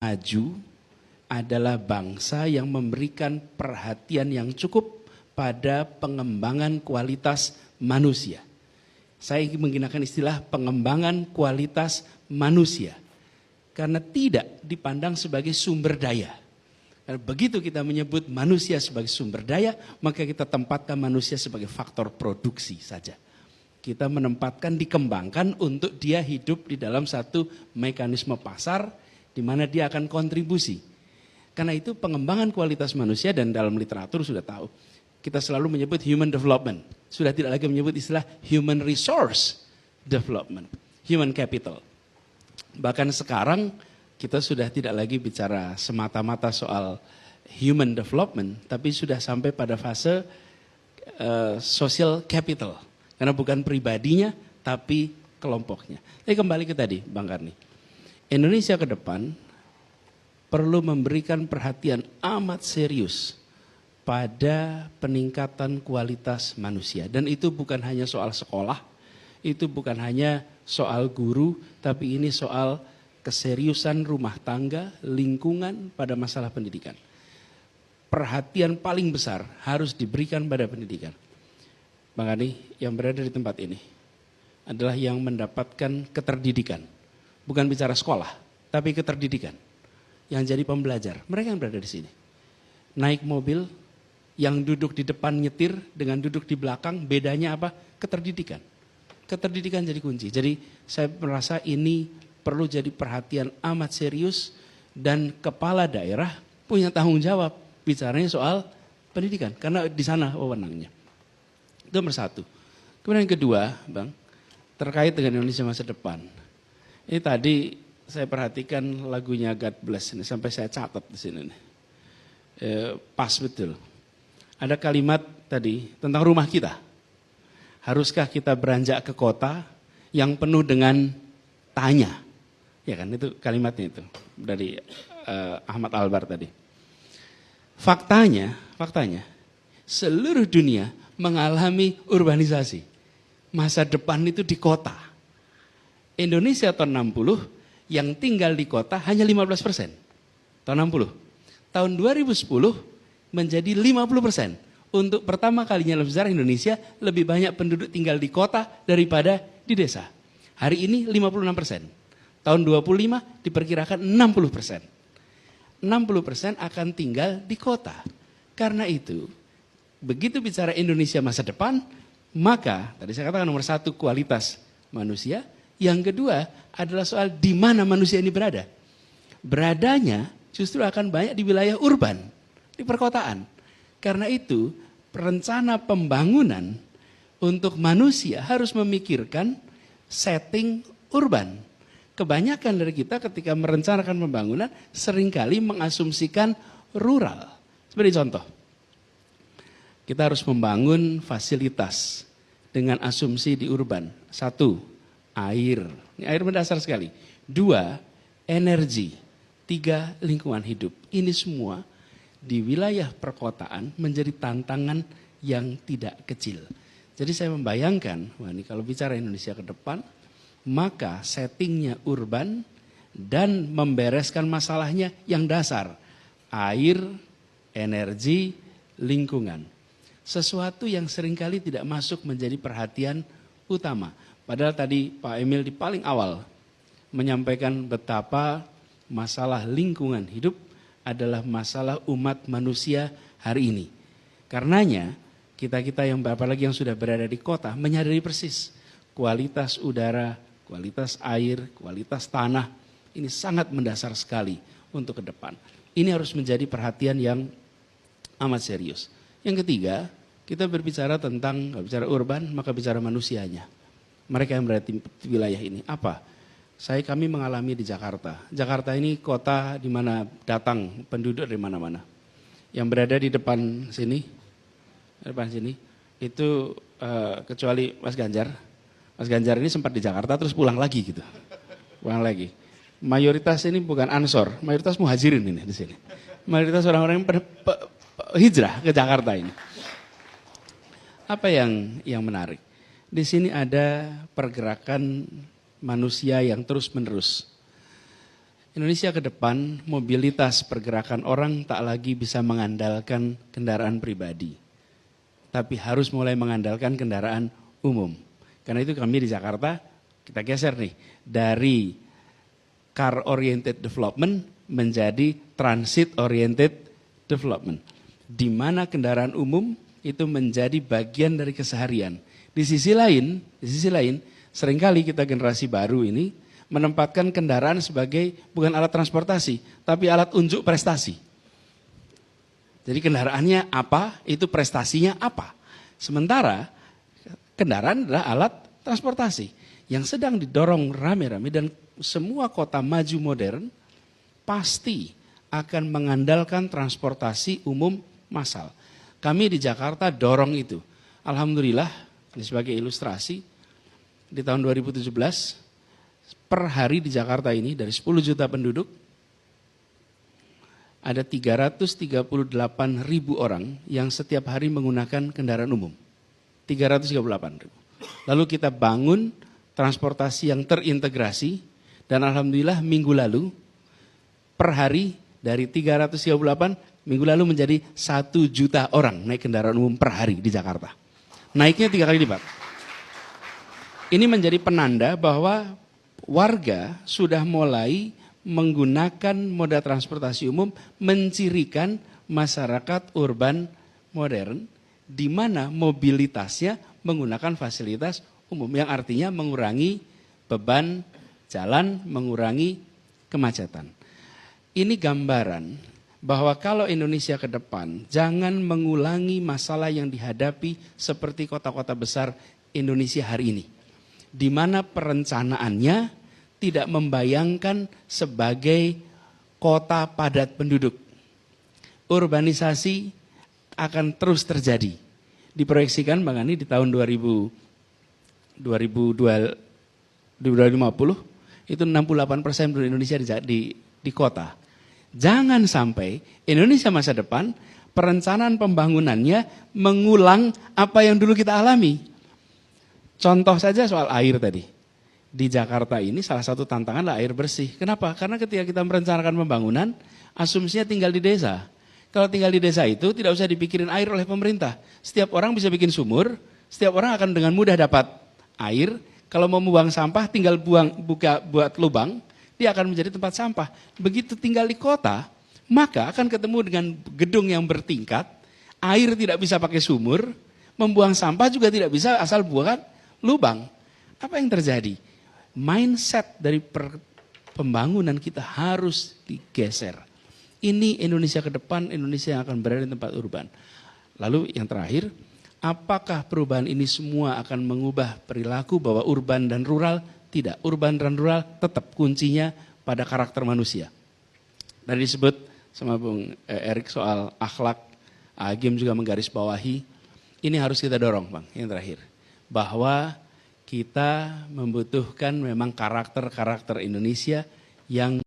maju adalah bangsa yang memberikan perhatian yang cukup pada pengembangan kualitas manusia. Saya ingin menggunakan istilah pengembangan kualitas manusia. Karena tidak dipandang sebagai sumber daya. Karena begitu kita menyebut manusia sebagai sumber daya, maka kita tempatkan manusia sebagai faktor produksi saja. Kita menempatkan, dikembangkan untuk dia hidup di dalam satu mekanisme pasar di mana dia akan kontribusi. Karena itu pengembangan kualitas manusia, dan dalam literatur sudah tahu, kita selalu menyebut human development. Sudah tidak lagi menyebut istilah human resource development, human capital. Bahkan sekarang kita sudah tidak lagi bicara semata-mata soal human development, tapi sudah sampai pada fase social capital. Karena bukan pribadinya, tapi kelompoknya. Tapi kembali ke tadi, Bang Karni. Indonesia ke depan perlu memberikan perhatian amat serius pada peningkatan kualitas manusia. Dan itu bukan hanya soal sekolah, itu bukan hanya soal guru, tapi ini soal keseriusan rumah tangga, lingkungan pada masalah pendidikan. Perhatian paling besar harus diberikan pada pendidikan. Bang Ani, yang berada di tempat ini adalah yang mendapatkan keterdidikan. Bukan bicara sekolah, tapi keterdidikan. Yang jadi pembelajar, mereka yang berada di sini. Naik mobil, yang duduk di depan nyetir dengan duduk di belakang, bedanya apa? Keterdidikan. Keterdidikan jadi kunci. Jadi saya merasa ini perlu jadi perhatian amat serius, dan kepala daerah punya tanggung jawab bicaranya soal pendidikan. Karena di sana wewenangnya. Itu nomor satu. Kemudian yang kedua, Bang, terkait dengan Indonesia masa depan. Ini tadi saya perhatikan lagunya God Bless ini, sampai saya catat di sini nih. Pas betul. Ada kalimat tadi tentang rumah kita. Haruskah kita beranjak ke kota yang penuh dengan tanya? Ya kan, itu kalimatnya itu dari Ahmad Albar tadi. Faktanya seluruh dunia mengalami urbanisasi. Masa depan itu di kota. Indonesia tahun 60 yang tinggal di kota hanya 15%. Tahun 60. Tahun 2010 menjadi 50%. Untuk pertama kalinya dalam sejarah Indonesia lebih banyak penduduk tinggal di kota daripada di desa. Hari ini 56%. Tahun 25 diperkirakan 60%. 60% akan tinggal di kota. Karena itu, begitu bicara Indonesia masa depan, maka tadi saya katakan nomor satu kualitas manusia, yang kedua adalah soal di mana manusia ini berada. Beradanya justru akan banyak di wilayah urban, di perkotaan. Karena itu, rencana pembangunan untuk manusia harus memikirkan setting urban. Kebanyakan dari kita ketika merencanakan pembangunan seringkali mengasumsikan rural. Seperti contoh, kita harus membangun fasilitas dengan asumsi di urban. Satu, air. Ini air mendasar sekali. Dua, energi. Tiga, lingkungan hidup. Ini semua di wilayah perkotaan menjadi tantangan yang tidak kecil. Jadi saya membayangkan, wah ini kalau bicara Indonesia ke depan, maka settingnya urban dan membereskan masalahnya yang dasar. Air, energi, lingkungan. Sesuatu yang seringkali tidak masuk menjadi perhatian utama. Padahal tadi Pak Emil di paling awal menyampaikan betapa masalah lingkungan hidup adalah masalah umat manusia hari ini. Karenanya kita-kita yang apalagi yang sudah berada di kota menyadari persis kualitas udara, kualitas air, kualitas tanah ini sangat mendasar sekali untuk ke depan. Ini harus menjadi perhatian yang amat serius. Yang ketiga, kita berbicara tentang, kalau bicara urban, maka bicara manusianya. Mereka yang berada di wilayah ini. Apa? Kami mengalami di Jakarta. Jakarta ini kota di mana datang penduduk dari mana-mana. Yang berada di depan sini, itu kecuali Mas Ganjar. Mas Ganjar ini sempat di Jakarta terus pulang lagi gitu. Pulang lagi. Mayoritas ini bukan Ansor, mayoritas muhajirin ini di sini. Mayoritas orang-orang yang hijrah ke Jakarta ini. Apa yang menarik? Di sini ada pergerakan manusia yang terus-menerus. Indonesia ke depan mobilitas pergerakan orang tak lagi bisa mengandalkan kendaraan pribadi, tapi harus mulai mengandalkan kendaraan umum. Karena itu kami di Jakarta, kita geser nih, dari car oriented development menjadi transit oriented development. Di mana kendaraan umum itu menjadi bagian dari keseharian. Di sisi lain, seringkali kita generasi baru ini menempatkan kendaraan sebagai bukan alat transportasi, tapi alat unjuk prestasi. Jadi kendaraannya apa, itu prestasinya apa. Sementara kendaraan adalah alat transportasi yang sedang didorong rame-rame dan semua kota maju modern pasti akan mengandalkan transportasi umum massal. Kami di Jakarta dorong itu. Alhamdulillah, ini sebagai ilustrasi, di tahun 2017, per hari di Jakarta ini dari 10 juta penduduk, ada 338 ribu orang yang setiap hari menggunakan kendaraan umum. 338 ribu. Lalu kita bangun transportasi yang terintegrasi dan alhamdulillah minggu lalu per hari dari 338 minggu lalu menjadi 1 juta orang naik kendaraan umum per hari di Jakarta. Naiknya 3 kali lipat. Ini menjadi penanda bahwa warga sudah mulai menggunakan moda transportasi umum, mencirikan masyarakat urban modern di mana mobilitasnya menggunakan fasilitas umum yang artinya mengurangi beban jalan, mengurangi kemacetan. Ini gambaran bahwa kalau Indonesia ke depan jangan mengulangi masalah yang dihadapi seperti kota-kota besar Indonesia hari ini, di mana perencanaannya tidak membayangkan sebagai kota padat penduduk. Urbanisasi akan terus terjadi. Diproyeksikan Bang Ani di tahun 2050 itu 68% penduduk Indonesia di kota. Jangan sampai Indonesia masa depan perencanaan pembangunannya mengulang apa yang dulu kita alami. Contoh saja soal air tadi. Di Jakarta ini salah satu tantangan adalah air bersih. Kenapa? Karena ketika kita merencanakan pembangunan, asumsinya tinggal di desa. Kalau tinggal di desa itu tidak usah dipikirin air oleh pemerintah. Setiap orang bisa bikin sumur, setiap orang akan dengan mudah dapat air. Kalau mau membuang sampah tinggal buat lubang, dia akan menjadi tempat sampah. Begitu tinggal di kota, maka akan ketemu dengan gedung yang bertingkat, air tidak bisa pakai sumur, membuang sampah juga tidak bisa asal buat lubang. Apa yang terjadi? Mindset dari pembangunan kita harus digeser. Ini Indonesia ke depan, Indonesia yang akan berada di tempat urban. Lalu yang terakhir, apakah perubahan ini semua akan mengubah perilaku bahwa urban dan rural? Tidak, urban dan rural tetap kuncinya pada karakter manusia. Tadi disebut sama Bung Erik soal akhlak, Agim juga menggarisbawahi, ini harus kita dorong Bang, yang terakhir. Bahwa kita membutuhkan memang karakter-karakter Indonesia yang